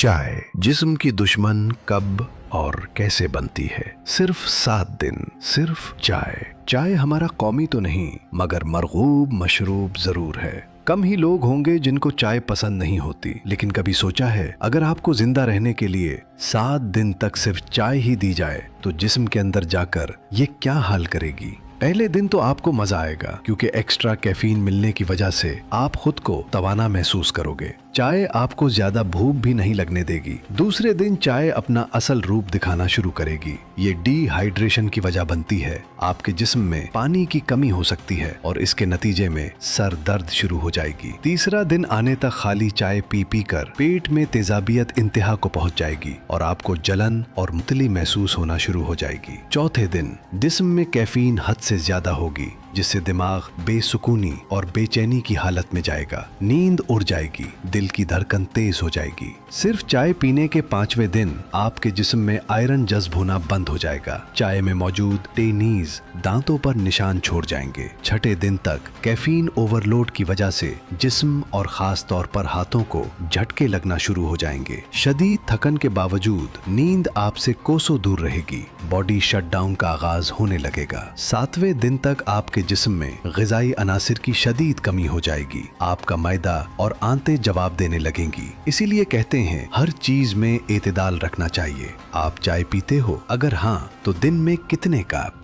चाय जिस्म की दुश्मन कब और कैसे बनती है? सिर्फ 7 दिन, सिर्फ चाय। चाय हमारा कौमी तो नहीं मगर मरगूब मशरूब जरूर है। कम ही लोग होंगे जिनको चाय पसंद नहीं होती, लेकिन कभी सोचा है अगर आपको जिंदा रहने के लिए 7 दिन तक सिर्फ चाय ही दी जाए तो जिस्म के अंदर जाकर ये क्या हाल करेगी? पहले दिन तो आपको मजा आएगा क्योंकि एक्स्ट्रा कैफीन मिलने की वजह से आप खुद को तवाना महसूस करोगे। चाय आपको ज्यादा भूख भी नहीं लगने देगी। दूसरे दिन चाय अपना असल रूप दिखाना शुरू करेगी। ये डिहाइड्रेशन की वजह बनती है। आपके जिस्म में पानी की कमी हो सकती है और इसके नतीजे में सर दर्द शुरू हो जाएगी। तीसरा दिन आने तक खाली चाय पी पी कर पेट में तेजाबियत इंतहा को पहुंच जाएगी और आपको जलन और मुतली महसूस होना शुरू हो जाएगी। चौथे दिन जिस्म में कैफीन हद से ज्यादा होगी जिससे दिमाग बेसुकूनी और बेचैनी की हालत में जाएगा। नींद उड़ जाएगी, दिल की धड़कन तेज हो जाएगी। सिर्फ चाय पीने के 5वें दिन आपके जिस्म में आयरन जज्ब होना बंद हो जाएगा। चाय में मौजूद टेनीज दांतों पर निशान छोड़ जाएंगे। 6ठे दिन तक कैफीन ओवरलोड की वजह से जिस्म और खास तौर पर हाथों को झटके लगना शुरू हो जाएंगे। शदीद थकन के बावजूद नींद आपसे कोसों दूर रहेगी। बॉडी शटडाउन का आगाज होने लगेगा। 7वें दिन तक आपके जिस्म में ग़िज़ाई अनासिर की शदीद कमी हो जाएगी। आपका मैदा और आंतें जवाब देने लगेंगी। इसीलिए कहते हैं हर चीज में एतदाल रखना चाहिए। आप चाय पीते हो? अगर हाँ तो दिन में कितने कप?